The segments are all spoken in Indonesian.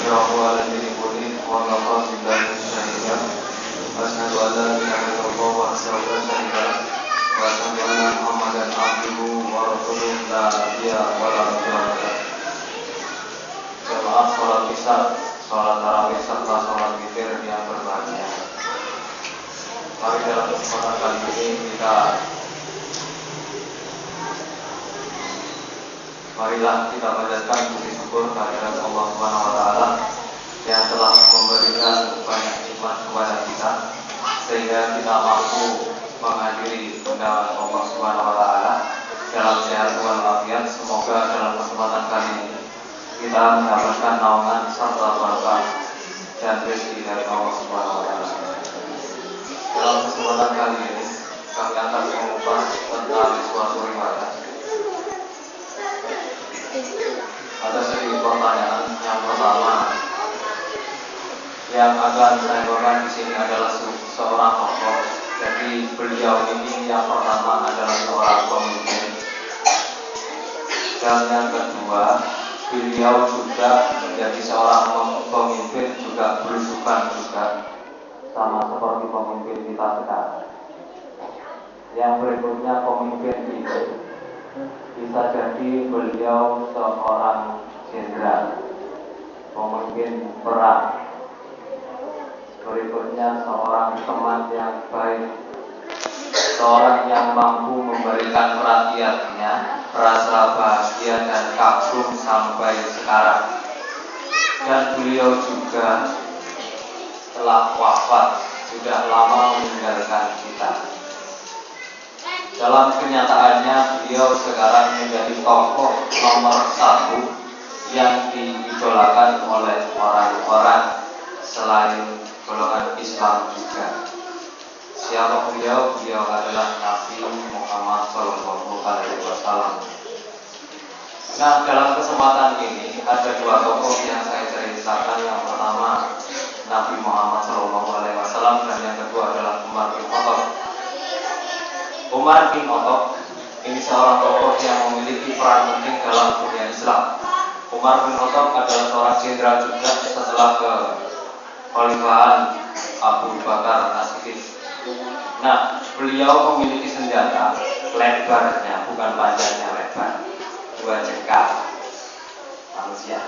إكراه على الملك والنقاء بالله الشهيد وأشهد أن لا إله إلا الله وحده لا شريك له وأشهد أن محمدا عبده ورسوله لا نبي ولا رسول له. Jemaah sholat isya, sholat tarawih serta sholat witir yang berbahagia. Mari dalam kesempatan kali ini marilah kita panjatkan puji syukur kehadirat Allah Subhanahu wa taala yang telah memberikan banyak nikmat kepada kita sehingga kita mampu menghadiri undangan Allah Subhanahu wa taala dalam sehat walafiat. Semoga dalam kesempatan kali ini kita mendapatkan naungan serta berkah dan rezeki dari Allah Subhanahu wa taala. Dalam kesempatan kali ini kami akan mengupas tentang suatu riwayat. Ada sedikit pertanyaan. Yang pertama yang akan saya bawakan di sini adalah seorang tokoh. Jadi beliau ini yang pertama adalah seorang pemimpin, dan yang kedua beliau juga menjadi seorang pemimpin juga berusukan juga sama seperti pemimpin kita sekarang. Yang berikutnya pemimpin ini bisa jadi beliau seorang jenderal, pemimpin perang. Berikutnya seorang teman yang baik, seorang yang mampu memberikan perhatiannya, rasa bahagia dan kagum sampai sekarang. Dan beliau juga telah wafat, sudah lama meninggalkan kita. Dalam kenyataannya beliau sekarang menjadi tokoh nomor 1 yang diidolakan oleh orang-orang selain golongan Islam juga. Siapa beliau? Beliau adalah Nabi Muhammad SAW. Nah, dalam kesempatan ini ada dua tokoh yang saya ceritakan. Yang pertama Nabi Muhammad SAW dan yang kedua adalah Umar bin Khattab. Umar bin Khattab ini seorang tokoh yang memiliki peran penting dalam dunia Islam. Umar bin Khattab adalah seorang jenderal juga setelah kekhalifahan Abu Bakar As-Siddiq. Nah, beliau memiliki senjata lebarnya, bukan panjangnya, lebar, 2 jengkal manusia.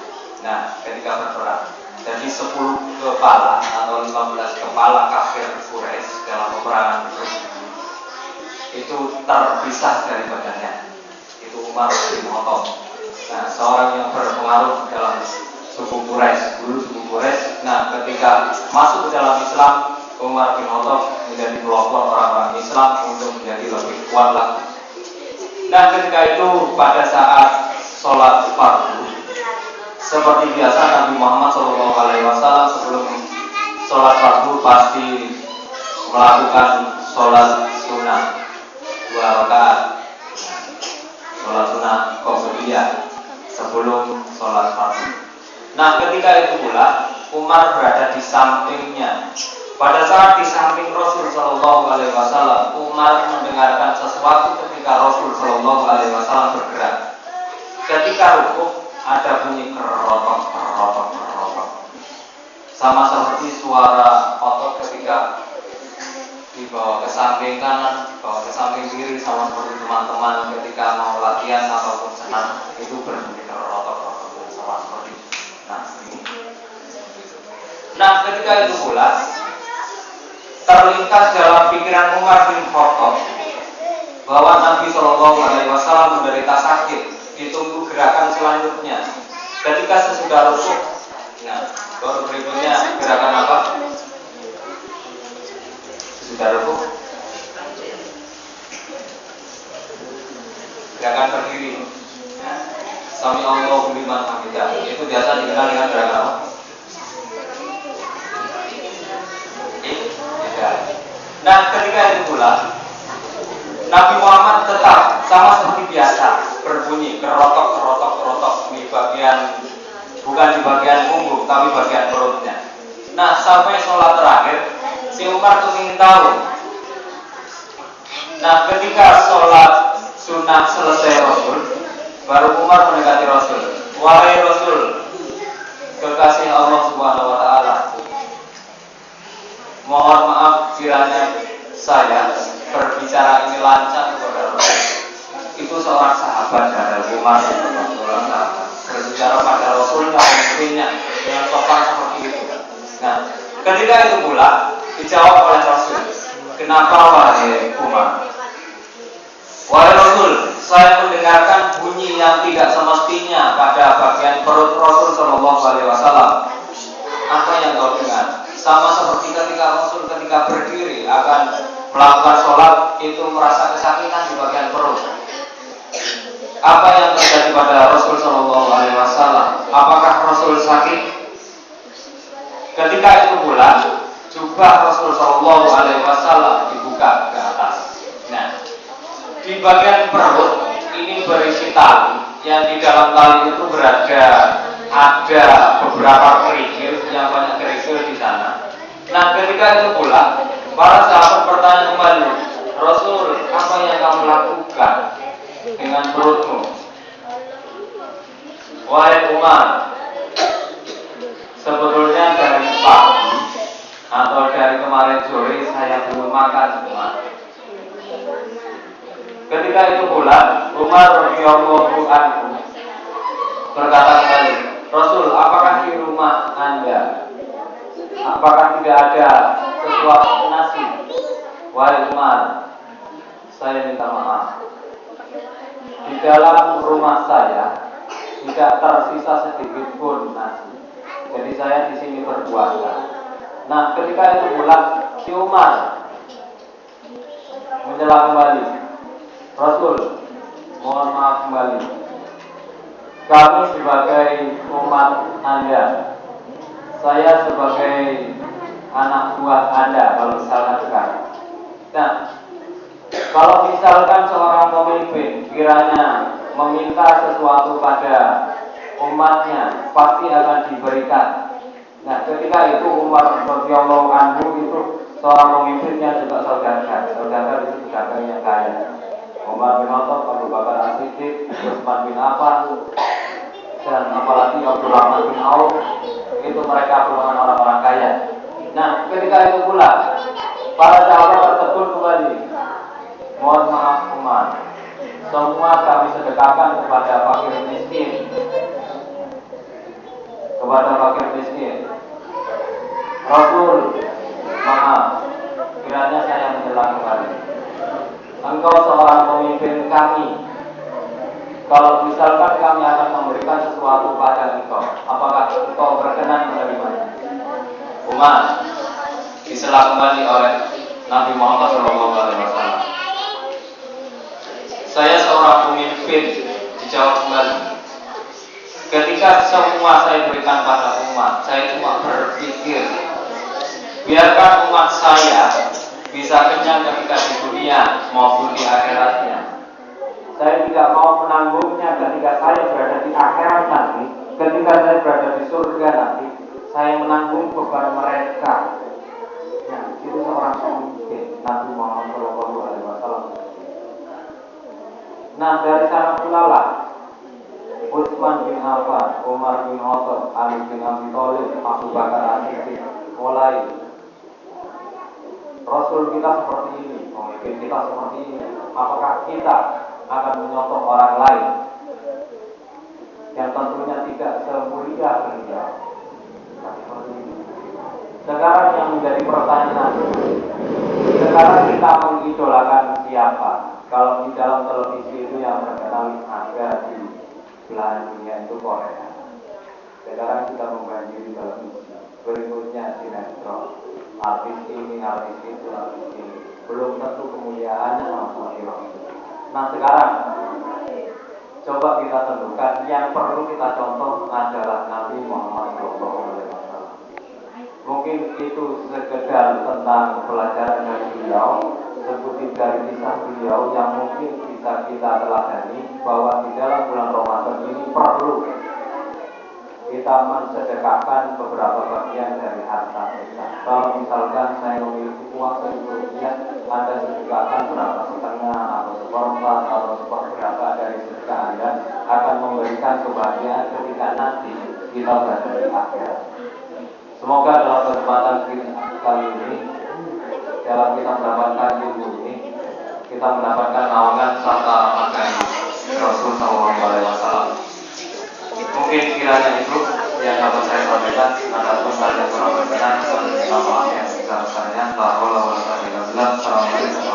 Nah, ketika berperang, jadi 10 kepala atau 15 kepala kafir Quraisy dalam peperangan itu terpisah dari badannya. Itu Umar bin Khattab. Nah, seorang yang berpengaruh dalam suku Quraisy, dulu suku Quraisy. Nah, ketika masuk ke dalam Islam, Umar bin Khattab menjadi pelopor orang-orang Islam untuk menjadi lebih kuat lagi. Nah, ketika itu pada saat sholat fardu, seperti biasa Nabi Muhammad SAW sebelum sholat fardu pasti melakukan sholat sunnah 2 rakaat, sholat sunnah qobliyah sebelum sholat fardu. Nah, ketika itu pula Umar berada di sampingnya. Pada saat di samping Rasul Shallallahu Alaihi Wasallam, Umar mendengarkan sesuatu ketika Rasul Shallallahu Alaihi Wasallam bergerak. Ketika rukuk ada bunyi kerotok, sama seperti suara otot ketika dibawa ke samping kanan, dibawa ke samping kiri, sama seperti teman-teman ketika mau latihan ataupun senam itu berbunyi kerotok, sama seperti ini. Nah, ketika itu pula terlintas dalam pikiran Umar bin Khattab bahwa Nabi Shallallahu Alaihi Wasallam menderita sakit. Ditunggu gerakan selanjutnya. Ketika sesudah rukuk, nah, baru berikutnya gerakan apa? Sesudah rukuk, gerakan berdiri. Nah, Sami Allahu liman hamidah. Itu biasa dikenal dengan gerakan apa? Nah, ketika itu pula Nabi Muhammad tetap sama seperti biasa berbunyi kerotok di bagian, bukan di bagian punggung tapi bagian perutnya. Nah, sampai sholat terakhir si Umar tuh ingin tahu. Nah, ketika sholat sunnah selesai Rasul, baru Umar mendekati Rasul. Wahai Rasul, kekasih Allah Umar berbicara pada Rasul dan pemimpinnya dengan sopan seperti itu. Nah, ketika itu pula dijawab oleh Rasul, kenapa wahai Umar? Wahai Rasul, saya mendengarkan bunyi yang tidak semestinya pada bagian perut Rasul Shallallahu Alaihi Wasallam. Apa yang kau dengar? Sama seperti ketika Rasul ketika berdiri akan melakukan sholat itu merasa kesakitan di bagian perut. Apa yang terjadi pada Rasul Shallallahu Alaihi Wasallam? Apakah Rasul sakit? Ketika itu pula jubah Rasul Shallallahu Alaihi Wasallam dibuka ke atas. Nah, di bagian perut ini berisi tali yang di dalam tali itu ada beberapa kerikil yang banyak kerikil di sana. Nah, ketika itu pula para sahabat bertanya kembali, Rasul, apa yang kamu lakukan dengan perutmu? Wahai Umar, sebetulnya dari pagi atau dari kemarin sore saya belum makan Umar. Ketika itu pula Umar radhiyallahu anhu berkata kembali, Rasul, apakah di rumah Anda apakah tidak ada sesuatu nasi? Wahai Umar, saya minta maaf. Di dalam rumah saya tidak tersisa sedikit pun nasi. Jadi saya di sini berpuasa. Nah, ketika itu pula si Umar menyela kembali, Rasul, mohon maaf kembali. Kami sebagai umat Anda, saya sebagai anak buah Anda kalau misalkan sekarang. Nah, kalau misalkan seorang pemimpin kiranya meminta sesuatu pada umatnya, pasti akan diberikan. Nah, ketika itu Umar radhiyallahu anhu itu seorang pemimpinnya juga saudara itu pedagang yang kaya. Umar bin Khattab, Abu Bakar As-Siddiq, Utsman bin Affan, dan apalagi Abdurrahman bin Auf, itu mereka merupakan orang-orang kaya. Nah, ketika itu pula para sahabat tertegun kembali. Mohon maaf Umar, semua kami sedekahkan kepada fakir miskin. Rasul, maaf, kiranya saya menjelang kembali. Engkau seorang pemimpin kami. Kalau misalkan kami akan memberikan sesuatu pada engkau, apakah engkau berkenan menerimanya? Umar disela kembali oleh Nabi Muhammad SAW. Saya seorang pemimpin, dijawab kembali. Ketika semua saya berikan pada umat, saya cuma berpikir, biarkan umat saya bisa kenyang ketika di dunia maupun di akhiratnya. Saya tidak mau menanggungnya ketika saya berada di akhirat nanti. Ketika saya berada di surga nanti, saya menanggung beban mereka. Nah, itu seorang pemimpin Nabi Muhammad SAW. Nah, dari sana pula lah Utsman bin Affan, Umar bin Khattab, Ali bin Abi Thalib, Abu Bakar As-Siddiq mulai. Rasul kita seperti ini, pemimpin kita seperti ini. Apakah kita akan menyontoh orang lain yang tentunya tidak semulia beliau? Sekarang yang menjadi pertanyaan, sekarang kita mengidolakan siapa? Kalau di dalam televisi itu yang terkenal ada di belahan dunia itu Korea. Sekarang kita membanjiri televisi. Berikutnya sinetron. Artis ini, artis itu, artis ini. Belum tentu kemuliaannya sama seperti Rasul. Nah, sekarang coba kita tentukan yang perlu kita contoh adalah Nabi Muhammad SAW. Mungkin itu sekedar tentang pelajaran dari beliau, seperti dari kisah beliau yang mungkin bisa kita teladani bahwa di dalam bulan Ramadan ini perlu kita mensedekahkan beberapa bagian dari harta kita. Kalau misalkan saya memiliki uang Rp1.000, Anda sedekahkan berapa, setengah atau seperempat atau seperberapa dari sedekah Anda akan memberikan kebahagiaan ketika nanti kita berada di akhirat. Semoga dalam kesempatan kali ini, dalam kita mendapatkan ilmu ini, kita mendapatkan naungan serta rahmat Rasul Shallallahu Alaihi Wasallam. Mungkin kiranya itu yang dapat saya sampaikan. Adapun hal yang kurang berkenan, saya minta maaf yang sebesar-besarnya. La haula wala quwwata illa billah. Assalamualaikum.